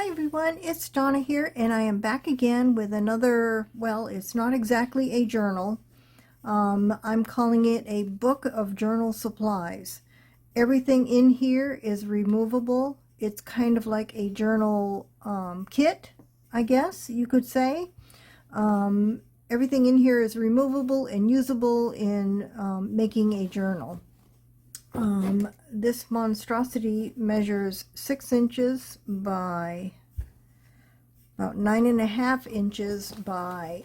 Hi everyone, it's Donna here, and I am back again with another, well, it's not exactly a journal. I'm calling it a book of journal supplies. Everything in here is removable. It's kind of like a journal kit, I guess you could say. Everything in here is removable and usable in making a journal. This monstrosity measures 6 inches by about 9.5 inches by,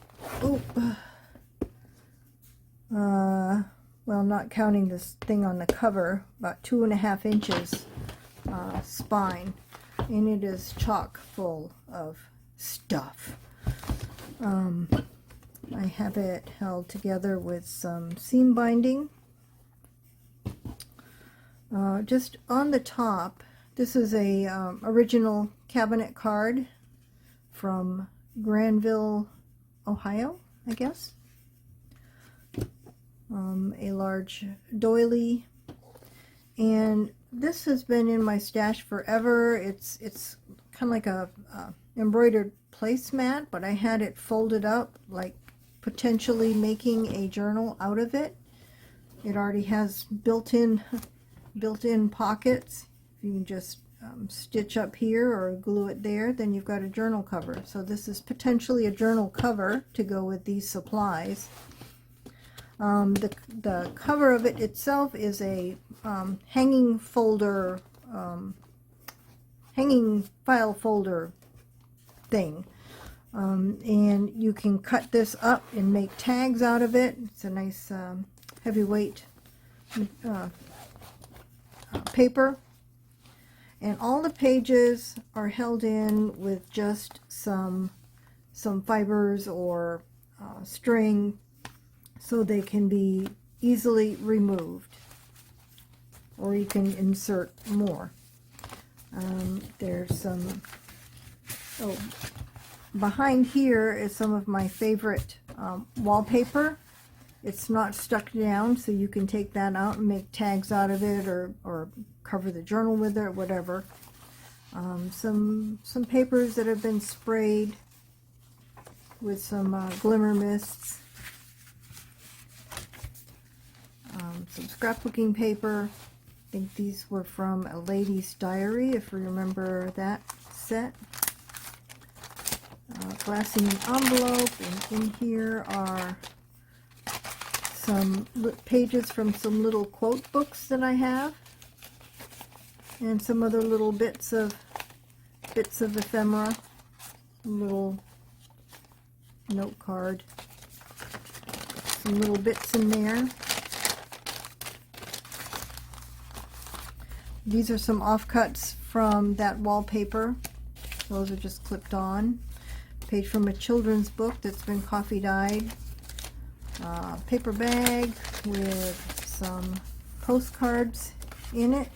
well, not counting this thing on the cover, about 2.5 inches spine, and it is chock full of stuff. I have it held together with some seam binding. Just on the top, this is a original cabinet card from Granville, Ohio, I guess. A large doily, and this has been in my stash forever. It's kind of like a embroidered placemat, but I had it folded up, like potentially making a journal out of it. It already has built-in pockets. You can just stitch up here or glue it there, then you've got a journal cover. So this is potentially a journal cover to go with these supplies. The cover of it itself is a hanging file folder thing. And you can cut this up and make tags out of it. It's a nice heavyweight paper, and all the pages are held in with just some fibers or string, so they can be easily removed, or you can insert more. There's some, behind here is some of my favorite wallpaper. It's not stuck down, so you can take that out and make tags out of it, or cover the journal with it, or whatever. Some papers that have been sprayed with some glimmer mists. Some scrapbooking paper. I think these were from A Lady's Diary, if you remember that set. Glassine envelope, and in here are some pages from some little quote books that I have, and some other little bits of ephemera, little note card, some little bits in there. These are some offcuts from that wallpaper. Those are just clipped on. Page from a children's book that's been coffee dyed. Paper bag with some postcards in it.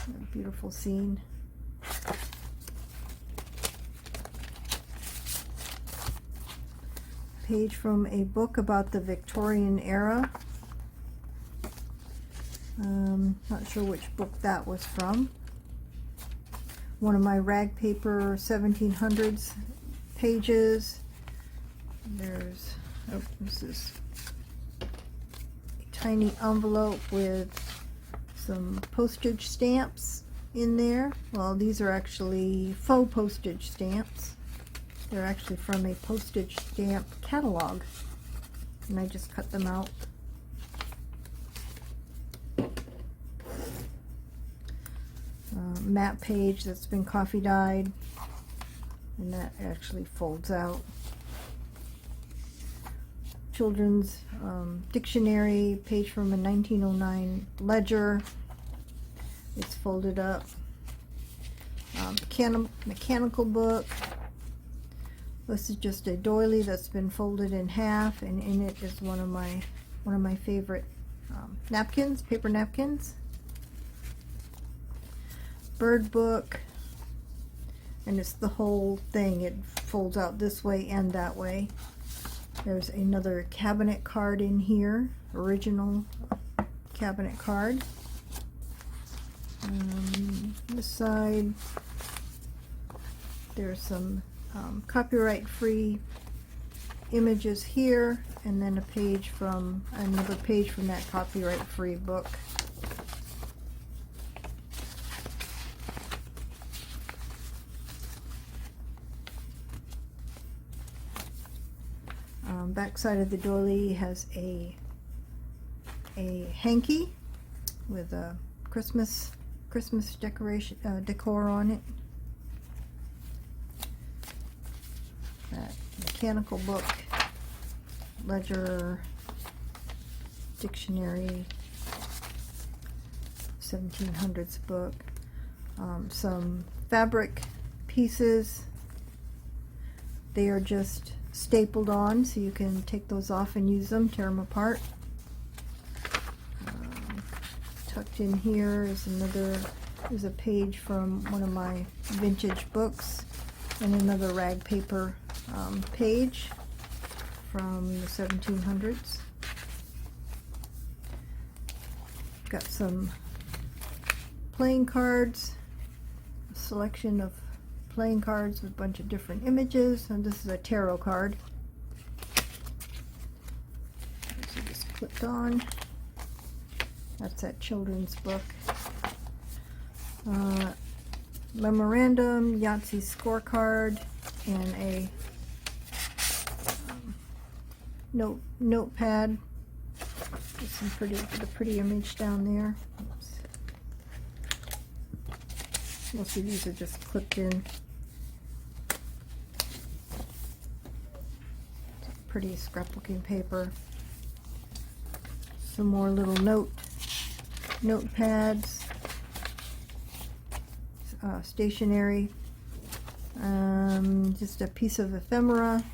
A beautiful scene. Page from a book about the Victorian era. Not sure which book that was from. One of my rag paper 1700s pages. There's, this is a tiny envelope with some postage stamps in there. Well, these are actually faux postage stamps. They're actually from a postage stamp catalog, and I just cut them out. Map page that's been coffee dyed, and that actually folds out. Children's dictionary, page from a 1909 ledger. It's folded up. Mechanical book. This is just a doily that's been folded in half, and in it is one of my favorite napkins, paper napkins. Bird book, and it's the whole thing. It folds out this way and that way. There's another cabinet card in here, original cabinet card. This side, There's some copyright-free images here, and then another page from that copyright-free book. Backside of the doily has a hanky with a Christmas decoration decor on it. That mechanical book, ledger, dictionary, 1700s book, some fabric pieces. They are just stapled on, so you can take those off and use them, tear them apart. Tucked in here is a page from one of my vintage books, and another rag paper page from the 1700s. Got some playing cards, a selection of playing cards with a bunch of different images, and this is a tarot card. So just clipped on. That's that children's book. Memorandum, Yahtzee scorecard, and a notepad with a pretty image down there. Oops. Most of these are just clipped in. Pretty scrapbooking paper. Some more little notepads, stationery, just a piece of ephemera.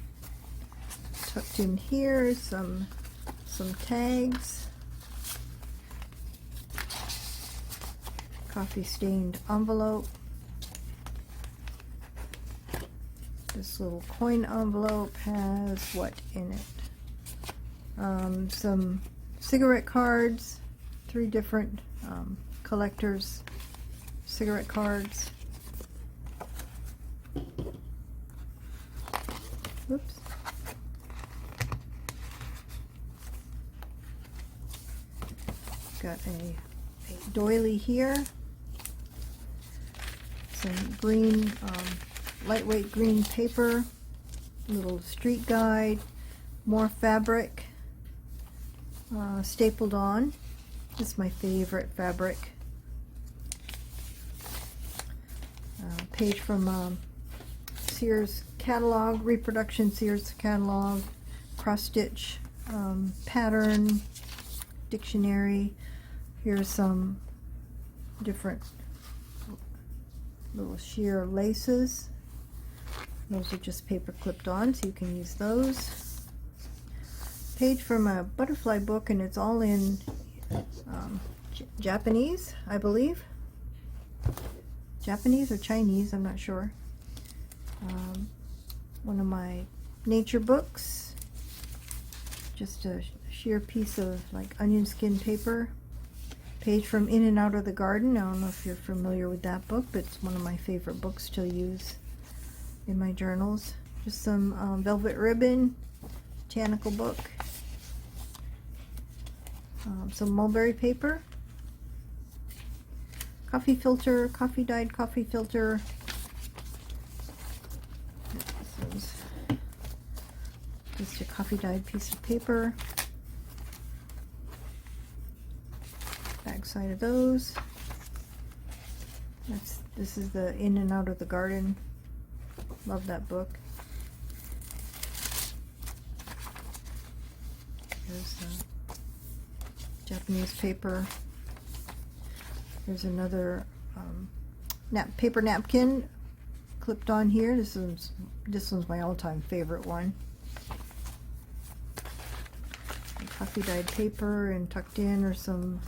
Tucked in here, some tags, coffee stained envelope. This little coin envelope has what in it? Some cigarette cards, 3 different collectors' cigarette cards. Oops. Got a doily here. Some green, lightweight green paper, little street guide, more fabric, stapled on. This is my favorite fabric. Page from Sears catalog, reproduction Sears catalog, cross stitch pattern, dictionary. Here's some different little sheer laces. Those are just paper clipped on, so you can use those. Page from a butterfly book, and it's all in Japanese, I believe. Japanese or Chinese, I'm not sure. One of my nature books. Just a sheer piece of like onion skin paper. Page from In and Out of the Garden. I don't know if you're familiar with that book, but it's one of my favorite books to use in my journals. Just some velvet ribbon, botanical book, some mulberry paper, coffee filter, coffee dyed coffee filter. This is just a coffee dyed piece of paper. Back side of those. This is the In and Out of the Garden. Love that book. There's Japanese paper. There's another paper napkin clipped on here. This one's my all-time favorite one. Coffee dyed paper, and tucked in are some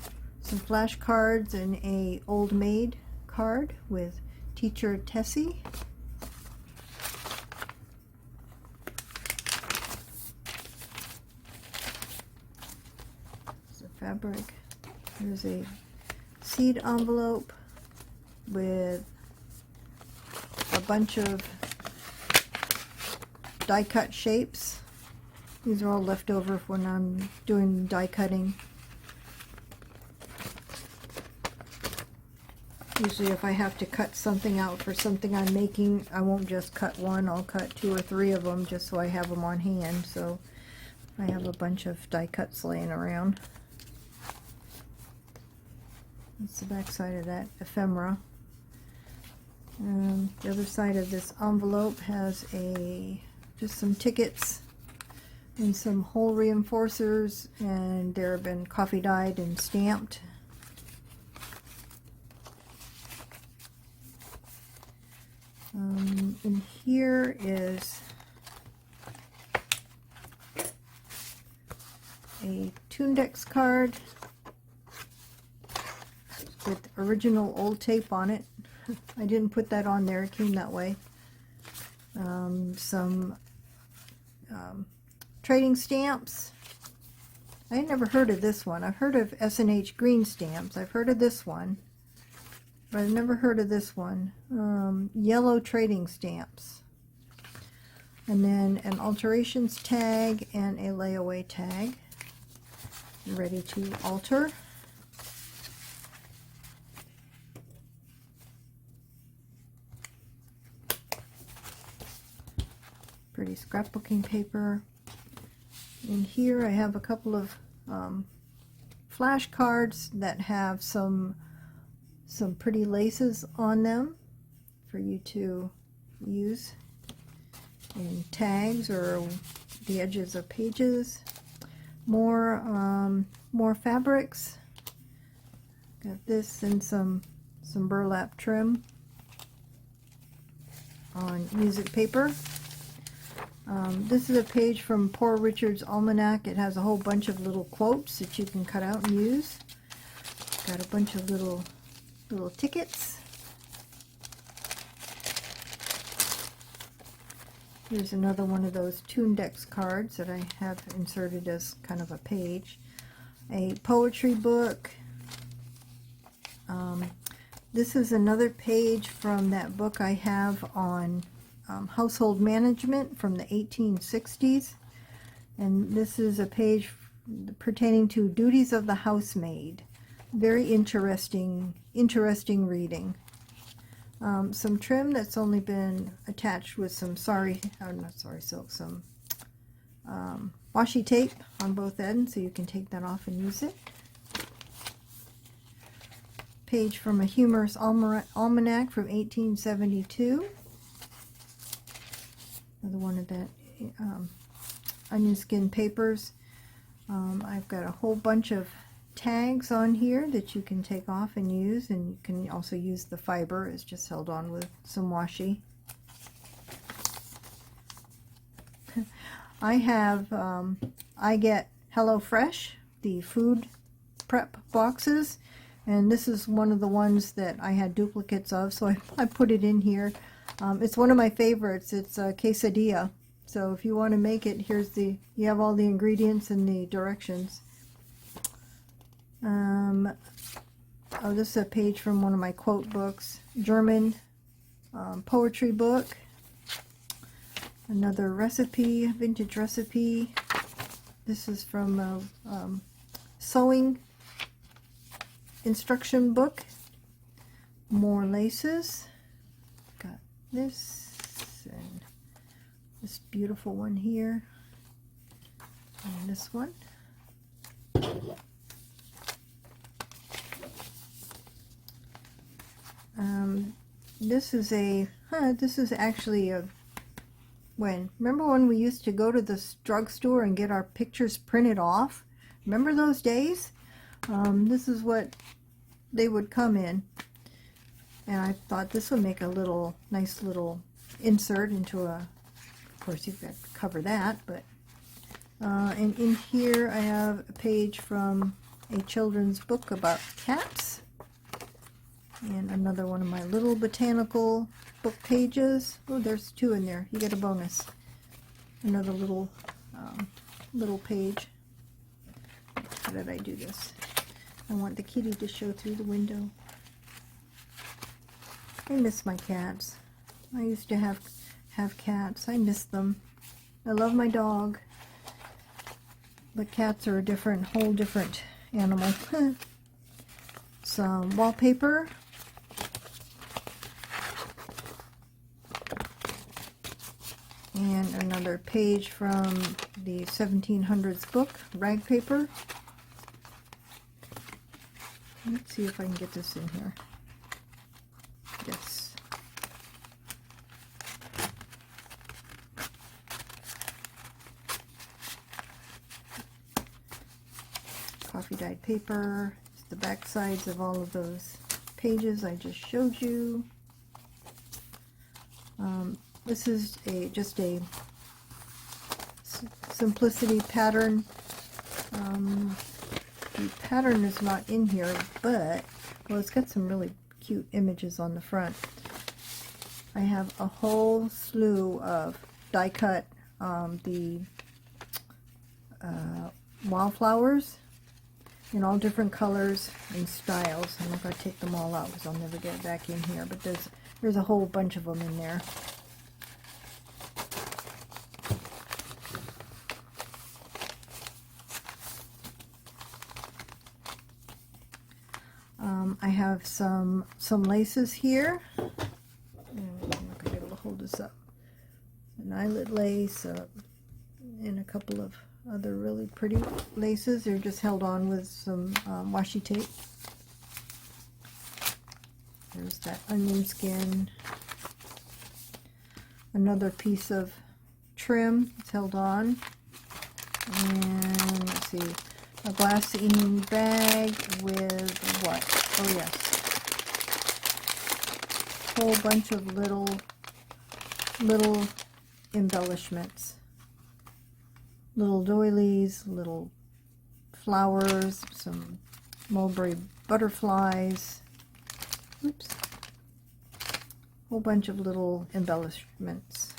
flashcards and a Old Maid card with Teacher Tessie. There's a fabric. There's a seed envelope with a bunch of die cut shapes. These are all left over when I'm doing die cutting. Usually if I have to cut something out for something I'm making, I won't just cut one, I'll cut 2 or 3 of them just so I have them on hand. So I have a bunch of die cuts laying around. That's the back side of that ephemera. The other side of this envelope has just some tickets and some hole reinforcers, and they've been coffee dyed and stamped. In here is a Tundex card with original old tape on it. I didn't put that on there, it came that way. Some trading stamps. I had never heard of this one. I've heard of S&H green stamps. I've heard of this one, but I've never heard of this one. Yellow trading stamps. And then an alterations tag and a layaway tag. Ready to alter. Pretty scrapbooking paper. In here I have a couple of flashcards that have some pretty laces on them for you to use in tags or the edges of pages. More fabrics. Got this and some burlap trim on music paper. This is a page from Poor Richard's Almanac. It has a whole bunch of little quotes that you can cut out and use. Got a bunch of little tickets. Here's another one of those Tundex cards that I have inserted as kind of a page. A poetry book. This is another page from that book I have on household management from the 1860s. And this is a page pertaining to duties of the housemaid. Very interesting reading. Some trim that's only been attached with some some washi tape on both ends, so you can take that off and use it. Page from a humorous almanac from 1872. Another one of that onion skin papers. I've got a whole bunch of tags on here that you can take off and use, and you can also use the fiber. It's just held on with some washi. I have I get HelloFresh, the food prep boxes, and this is one of the ones that I had duplicates of, so I put it in here. It's one of my favorites. It's a quesadilla, so if you want to make it, you have all the ingredients and the directions. This is a page from one of my quote books. German poetry book. Another recipe, vintage recipe. This is from a sewing instruction book. More laces. Got this and this beautiful one here. And this one. This is actually remember when we used to go to the drugstore and get our pictures printed off? Remember those days? This is what they would come in, and I thought this would make a nice little insert into of course you've got to cover that, but and in here I have a page from a children's book about cats. And another one of my little botanical book pages. Oh, there's 2 in there. You get a bonus. Another little page. How did I do this? I want the kitty to show through the window. I miss my cats. I used to have cats. I miss them. I love my dog, but cats are a whole different animal. Some wallpaper. And another page from the 1700s book, rag paper. Let's see if I can get this in here. Yes. Coffee dyed paper. It's the back sides of all of those pages I just showed you. This is just a simplicity pattern. The pattern is not in here, but, well, it's got some really cute images on the front. I have a whole slew of die cut the wildflowers in all different colors and styles. I'm not going to take them all out because I'll never get it back in here, but there's a whole bunch of them in there. I have some laces here. I'm not going to be able to hold this up. An eyelid lace and a couple of other really pretty laces. They're just held on with some washi tape. There's that onion skin. Another piece of trim. It's held on. And let's see. A glassine bag with what? Oh yes. Whole bunch of little embellishments. Little doilies, little flowers, some mulberry butterflies. Oops. Whole bunch of little embellishments.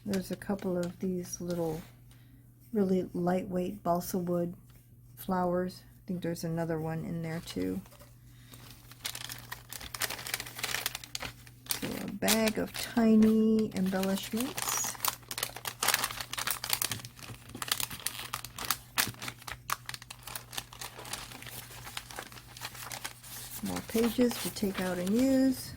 There's a couple of these little really lightweight balsa wood flowers. I think there's another one in there too. So a bag of tiny embellishments. More pages to take out and use.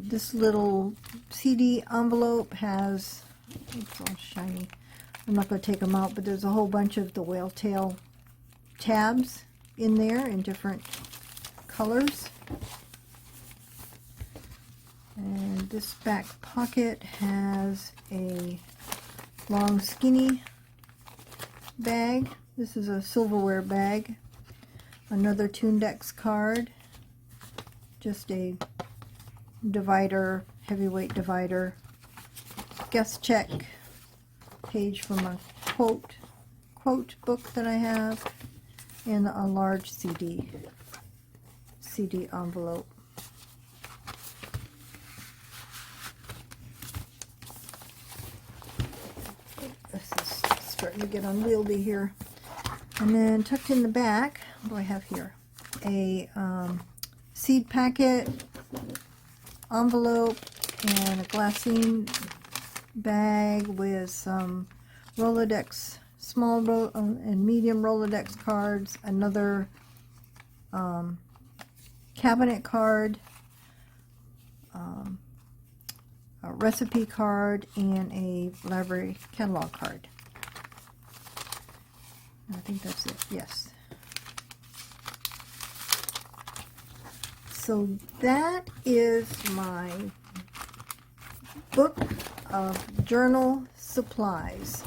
This little CD envelope has, it's all shiny. I'm not going to take them out, but there's a whole bunch of the whale tail tabs in there in different colors. And this back pocket has a long skinny bag. This is a silverware bag. Another Tundex card. Just a divider, heavyweight divider. Guest check page from a quote book that I have, and a large CD envelope. This is starting to get unwieldy here. And then tucked in the back, what do I have here? A seed packet, envelope, and a glassine bag with some Rolodex small and medium Rolodex cards, another cabinet card, a recipe card, and a library catalog card. I think that's it, yes. So that is my book of journal supplies.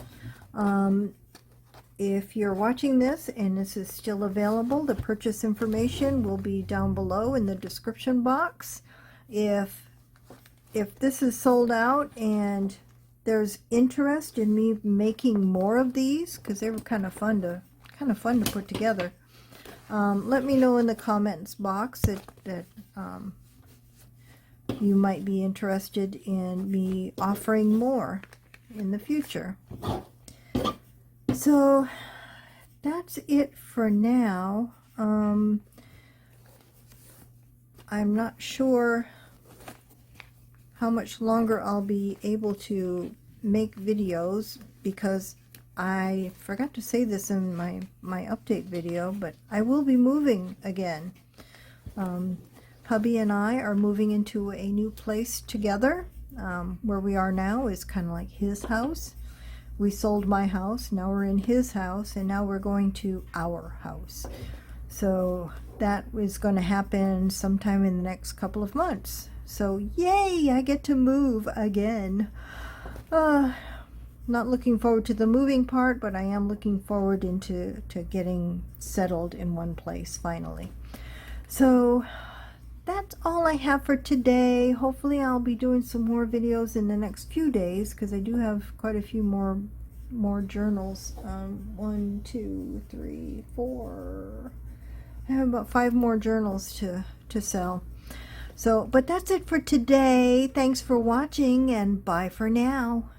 If you're watching this and this is still available, the purchase information will be down below in the description box. If this is sold out and there's interest in me making more of these, because they were kind of fun to put together, let me know in the comments box that you might be interested in me offering more in the future. So that's it for now. I'm not sure how much longer I'll be able to make videos, because I forgot to say this in my update video, but I will be moving again. Hubby and I are moving into a new place together. Where we are now is kind of like his house. We sold my house, now we're in his house, and now we're going to our house. So that is going to happen sometime in the next couple of months. So yay, I get to move again. Not looking forward to the moving part, but I am looking forward to getting settled in one place finally. So that's all I have for today. Hopefully I'll be doing some more videos in the next few days, because I do have quite a few more journals. 1, 2, 3, 4. I have about 5 more journals to sell. So, but that's it for today. Thanks for watching, and bye for now.